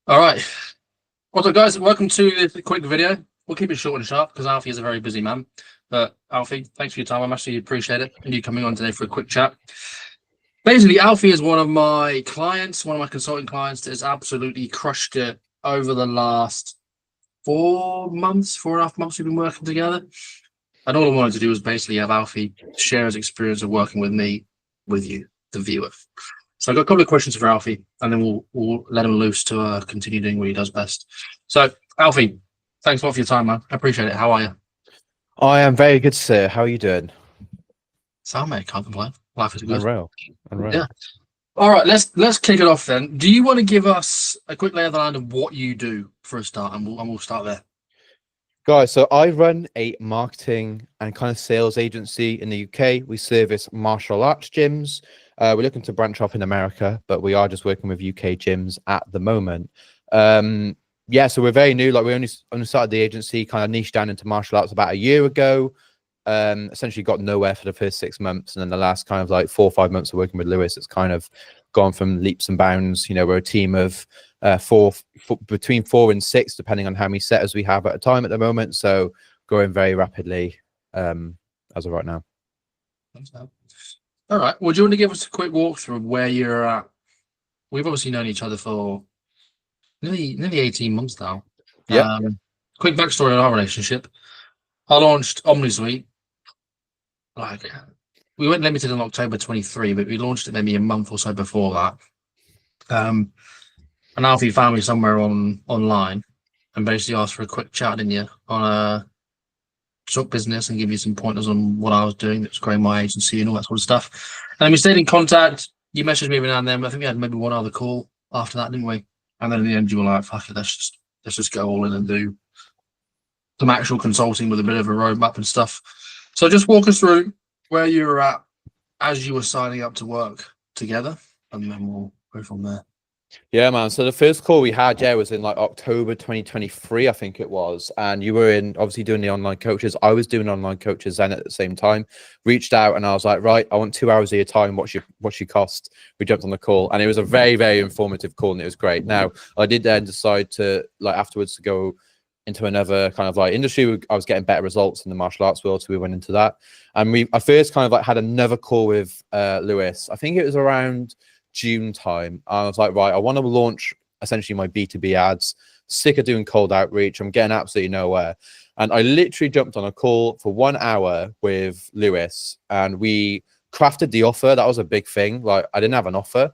All right. What's up, guys? Welcome to this quick video. We'll keep it short and sharp because Alfie is a very busy man. But Alfie, thanks for your time. I massively appreciate it and you coming on today for a quick chat. Basically, Alfie is one of my clients, one of my consulting clients that has absolutely crushed it over the last 4.5 months we've been working together. And all I wanted to do was basically have Alfie share his experience of working with me, with you, the viewer. So I've got a couple of questions for Alfie, and then we'll let him loose to continue doing what he does best. So, Alfie, thanks a lot for your time, man. I appreciate it. How are you? I am very good, sir. How are you doing? Sound, mate. Can't complain. Life is good. Unreal. Yeah. All right, let's kick it off then. Do you want to give us a quick lay of the land of what you do for a start, and we'll start there. Guys, so I run a marketing and kind of sales agency in the UK. We service martial arts gyms. We're looking to branch off in America, but we are just working with UK gyms at the moment. Yeah, so we're very new. Like we only started the agency, kind of niche down into martial arts about a year ago. Essentially got nowhere for the first 6 months, and then the last kind of like 4 or 5 months of working with Lewis, it's kind of gone from leaps and bounds. You know, we're a team of between 4 and 6, depending on how many setters we have at a time at the moment. So growing very rapidly as of right now. All right. Well, do you want to give us a quick walkthrough of where you're at? We've obviously known each other for nearly 18 months now. Yeah. Quick backstory on our relationship. I launched OmniSuite. Like, we went limited in October 23, but we launched it maybe a month or so before that. And Alfie found me somewhere online and basically asked for a quick chat, didn't you, on talk business and give you some pointers on what I was doing that's growing my agency and all that sort of stuff. And then we stayed in contact. You messaged me every now and then. I think we had maybe one other call after that, didn't we? And then in the end, you were like, "Fuck it, let's just go all in and do some actual consulting with a bit of a roadmap and stuff." So just walk us through where you were at as you were signing up to work together, and then we'll go from there. Yeah, man. So the first call we had, was in like October 2023, I think it was. And you were in obviously doing the online coaches. I was doing online coaches then at the same time. Reached out and I was like, right, I want 2 hours of your time. What's your cost? We jumped on the call and it was a very, very informative call and it was great. Now I did then decide to like afterwards to go into another kind of like industry. I was getting better results in the martial arts world, so we went into that. And I first kind of like had another call with Lewis. I think it was around June time. I was like, right, I want to launch essentially my B2B ads. Sick of doing cold outreach. I'm getting absolutely nowhere. And I literally jumped on a call for 1 hour with Lewis and we crafted the offer. That was a big thing. Like I didn't have an offer.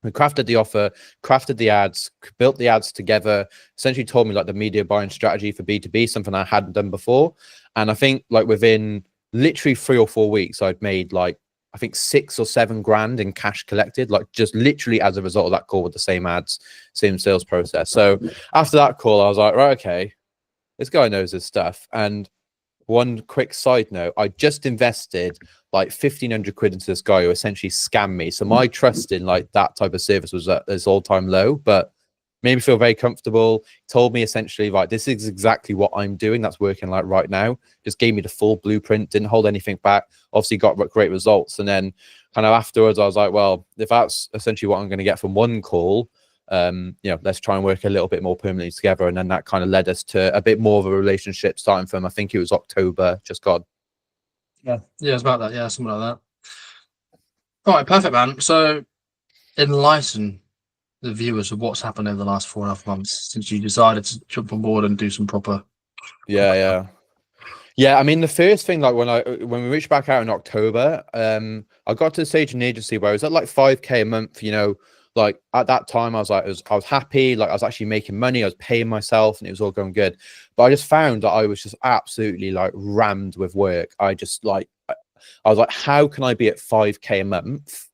We crafted the offer, crafted the ads, built the ads together, essentially told me like the media buying strategy for B2B, something I hadn't done before. And I think like within literally 3 or 4 weeks, I'd made like, I think 6 or 7 grand in cash collected, like just literally as a result of that call with the same ads, same sales process. So after that call, I was like, right, okay, this guy knows his stuff. And one quick side note, I just invested like 1,500 quid into this guy who essentially scammed me. So my trust in like that type of service was at its all-time low, but made me feel very comfortable. Told me essentially, like, this is exactly what I'm doing. That's working like right now. Just gave me the full blueprint, didn't hold anything back. Obviously got great results. And then kind of afterwards, I was like, well, if that's essentially what I'm going to get from one call, you know, let's try and work a little bit more permanently together. And then that kind of led us to a bit more of a relationship starting from, I think it was October, just gone. Yeah, it's about that. Yeah, something like that. All right, perfect, man. So enlighten the viewers of what's happened over the last 4.5 months since you decided to jump on board and do some proper. Yeah. I mean, the first thing, like when we reached back out in October, I got to the stage in the agency where I was at like 5K a month. You know, like at that time, I was like, I was happy. Like I was actually making money. I was paying myself, and it was all going good. But I just found that I was just absolutely like rammed with work. I just like, I was like, how can I be at 5K a month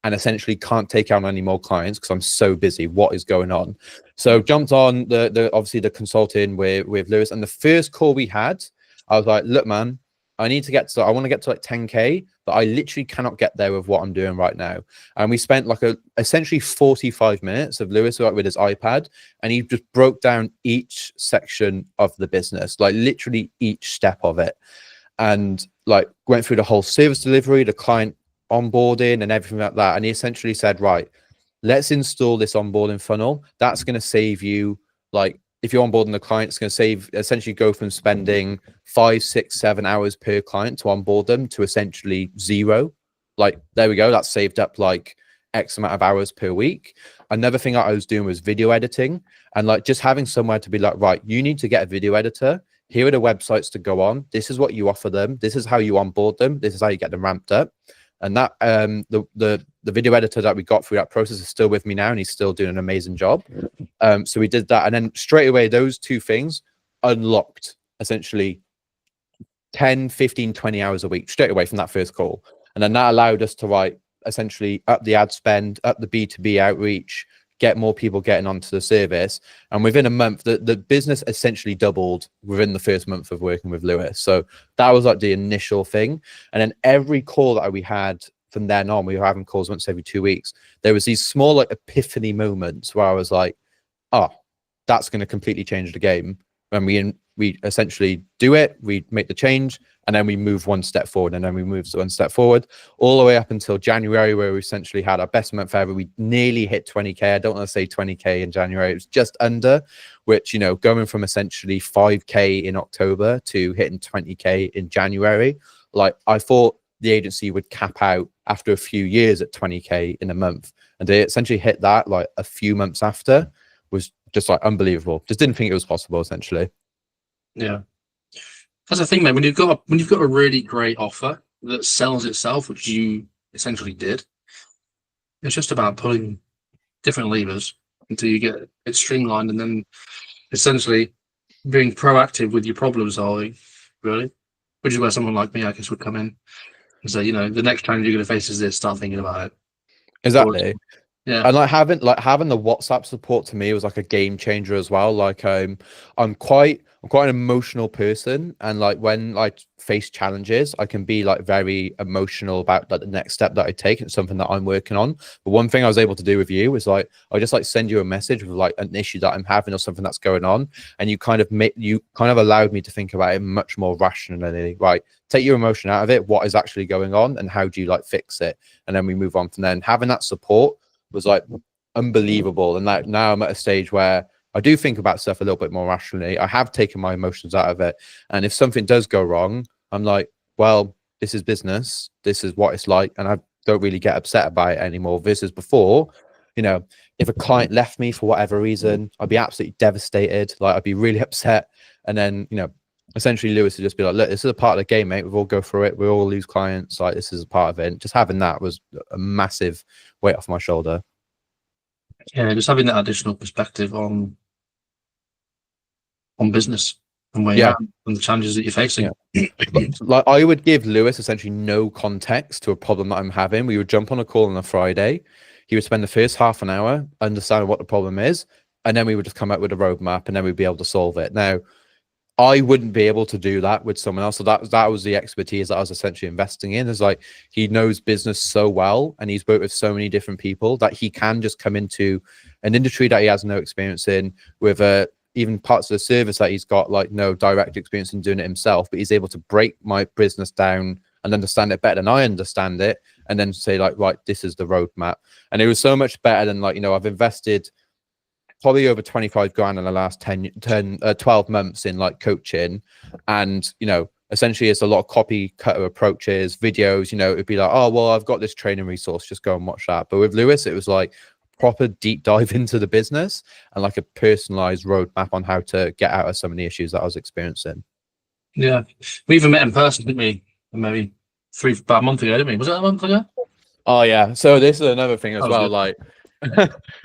and essentially can't take on any more clients because I'm so busy? What is going on? So jumped on the obviously the consulting with Lewis, and the first call we had, I was like, look, man, I want to get to like 10K, but I literally cannot get there with what I'm doing right now. And we spent like essentially 45 minutes of Lewis like with his iPad, and he just broke down each section of the business, like literally each step of it. And like went through the whole service delivery, the client onboarding and everything like that. And he essentially said, right, let's install this onboarding funnel. That's going to save you, like, if you're onboarding the client, it's going to save, essentially go from spending 5, 6, 7 hours per client to onboard them to essentially 0. Like, there we go. That's saved up like X amount of hours per week. Another thing I was doing was video editing, and like just having somewhere to be like, right, you need to get a video editor. Here are the websites to go on. This is what you offer them. This is how you onboard them. This is how you get them ramped up. And that the video editor that we got through that process is still with me now, and he's still doing an amazing job. So we did that, and then straight away those two things unlocked essentially 10, 15, 20 hours a week straight away from that first call. And then that allowed us to essentially up the ad spend, up the B2B outreach, get more people getting onto the service. And within a month, the business essentially doubled within the first month of working with Lewis. So that was like the initial thing. And then every call that we had from then on, we were having calls once every 2 weeks. There was these small like epiphany moments where I was like, oh, that's going to completely change the game. When we essentially do it, we make the change, and then we move one step forward, and then we move one step forward, all the way up until January, where we essentially had our best month ever. We nearly hit 20K. I don't want to say 20K in January. It was just under, which, you know, going from essentially 5K in October to hitting 20K in January, like I thought the agency would cap out after a few years at 20K in a month. And they essentially hit that like a few months after. Was just like unbelievable. Just didn't think it was possible, essentially. Yeah. That's the thing, mate. When you've got a really great offer that sells itself, which you essentially did, it's just about pulling different levers until you get it streamlined, and then essentially being proactive with your problem solving, really. Which is where someone like me, I guess, would come in and say, you know, the next challenge you're going to face is this. Start thinking about it. Exactly. Yeah. And like having the WhatsApp support to me was like a game changer as well. Like I'm quite an emotional person, and like when I face challenges, I can be like very emotional about like the next step that I take. It's something that I'm working on. But one thing I was able to do with you is like I just like send you a message with like an issue that I'm having or something that's going on, and you kind of allowed me to think about it much more rationally. Right, take your emotion out of it. What is actually going on, and how do you like fix it? And then we move on from there. And having that support was like unbelievable. And like now I'm at a stage where I do think about stuff a little bit more rationally. I have taken my emotions out of it, and if something does go wrong, I'm like, well, this is business, this is what it's like, and I don't really get upset about it anymore. Versus before, you know, if a client left me for whatever reason, I'd be absolutely devastated. Like I'd be really upset. And then, you know, essentially Lewis would just be like, look, this is a part of the game, mate. We've all go through it. We all lose clients. Like this is a part of it. And just having that was a massive weight off my shoulder. Yeah, just having that additional perspective on business and where you're at and the challenges that you're facing. Yeah. Like I would give Lewis essentially no context to a problem that I'm having. We would jump on a call on a Friday. He would spend the first half an hour understanding what the problem is, and then we would just come up with a roadmap, and then we'd be able to solve it. Now, I wouldn't be able to do that with someone else. So that was the expertise that I was essentially investing in. Is like he knows business so well, and he's worked with so many different people that he can just come into an industry that he has no experience in, with even parts of the service that he's got like no direct experience in doing it himself, but he's able to break my business down and understand it better than I understand it, and then say like, right, this is the roadmap. And it was so much better than like, you know, I've invested probably over 25 grand in the last 12 months in like coaching, and you know, essentially it's a lot of copy cutter approaches, videos. You know, it'd be like, oh well, I've got this training resource, just go and watch that. But with Lewis, it was like proper deep dive into the business and like a personalized roadmap on how to get out of some of the issues that I was experiencing. Yeah, we even met in person, didn't we? Maybe about a month ago, didn't we? Was it a month ago? Oh yeah. So this is another thing as well. Good. Like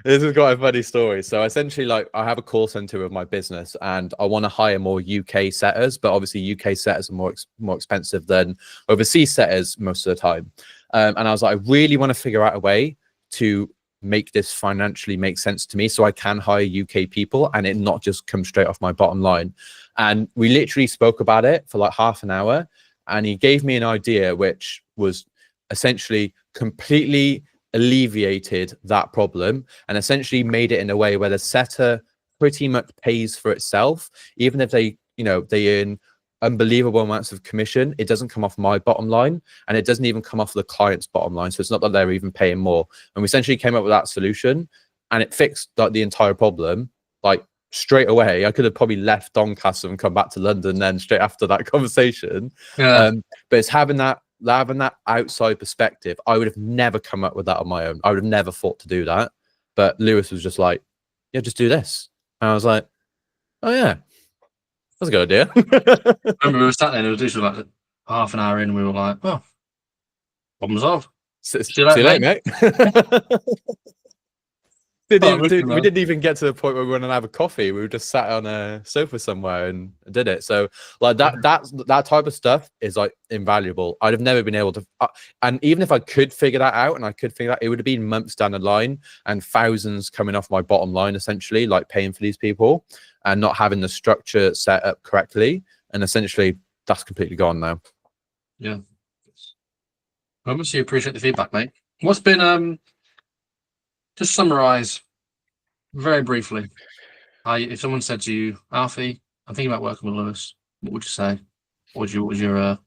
this is quite a funny story. So essentially, like I have a call center with my business, and I want to hire more UK setters, but obviously UK setters are more expensive than overseas setters most of the time. And I was like, I really want to figure out a way to make this financially make sense to me, so I can hire UK people and it not just come straight off my bottom line. And we literally spoke about it for like half an hour, and he gave me an idea which was essentially completely alleviated that problem, and essentially made it in a way where the setter pretty much pays for itself, even if they, you know, they earn unbelievable amounts of commission. It doesn't come off my bottom line, and it doesn't even come off the client's bottom line. So it's not that they're even paying more. And we essentially came up with that solution, and it fixed like the entire problem. Like straight away, I could have probably left Doncaster and come back to London then straight after that conversation. Yeah. But it's having that outside perspective. I would have never come up with that on my own. I would have never thought to do that. But Lewis was just like, yeah, just do this. And I was like, oh yeah, that's a good idea. Remember, we were sat there, and it was literally like half an hour in, and we were like, "Oh, problem solved." See you later, mate. We didn't even get to the point where we were going to have a coffee. We were just sat on a sofa somewhere and did it. So like that type of stuff is like invaluable. I'd have never been able to, and even if I could figure that out, and I could figure that, it would have been months down the line and thousands coming off my bottom line, essentially, like paying for these people and not having the structure set up correctly. And essentially, that's completely gone now. Yeah. I obviously appreciate the feedback, mate. What's been just summarize very briefly. If someone said to you, Alfie, I'm thinking about working with Lewis, what would you say? What would your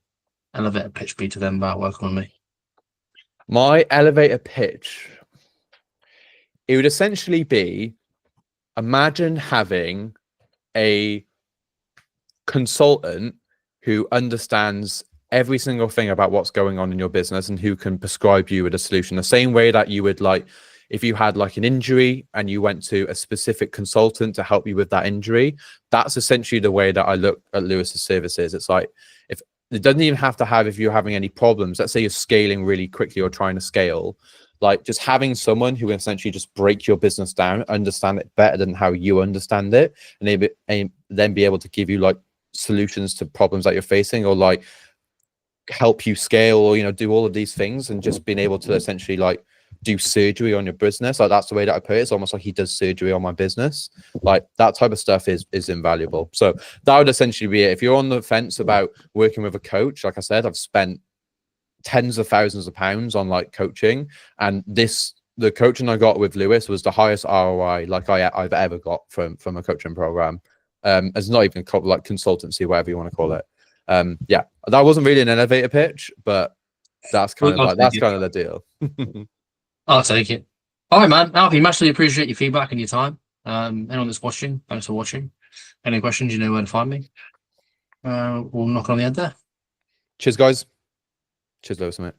elevator pitch be to them about working with me? My elevator pitch, it would essentially be, imagine having a consultant who understands every single thing about what's going on in your business and who can prescribe you with a solution. The same way that you would, like, if you had like an injury and you went to a specific consultant to help you with that injury, that's essentially the way that I look at Lewis's services. It's like, if it doesn't even have to have, if you're having any problems, let's say you're scaling really quickly or trying to scale, like just having someone who can essentially just break your business down, understand it better than how you understand it, and then be able to give you like solutions to problems that you're facing, or like help you scale, or, you know, do all of these things, and just being able to essentially like do surgery on your business. Like, that's the way that I put it. It's almost like he does surgery on my business. Like, that type of stuff is invaluable. So that would essentially be it. If you're on the fence about working with a coach, like I said, I've spent tens of thousands of pounds on like coaching, and the coaching I got with Lewis was the highest ROI like I've ever got from a coaching program. It's not even like consultancy, whatever you want to call it. Yeah, that wasn't really an elevator pitch, but that's kind of like, that's kind of the deal. I'll take it. All right, man. Alfie, massively appreciate your feedback and your time. Anyone that's watching, thanks for watching. Any questions, you know where to find me. We'll knock on the head there. Cheers, guys. Cheers, Lewis, mate.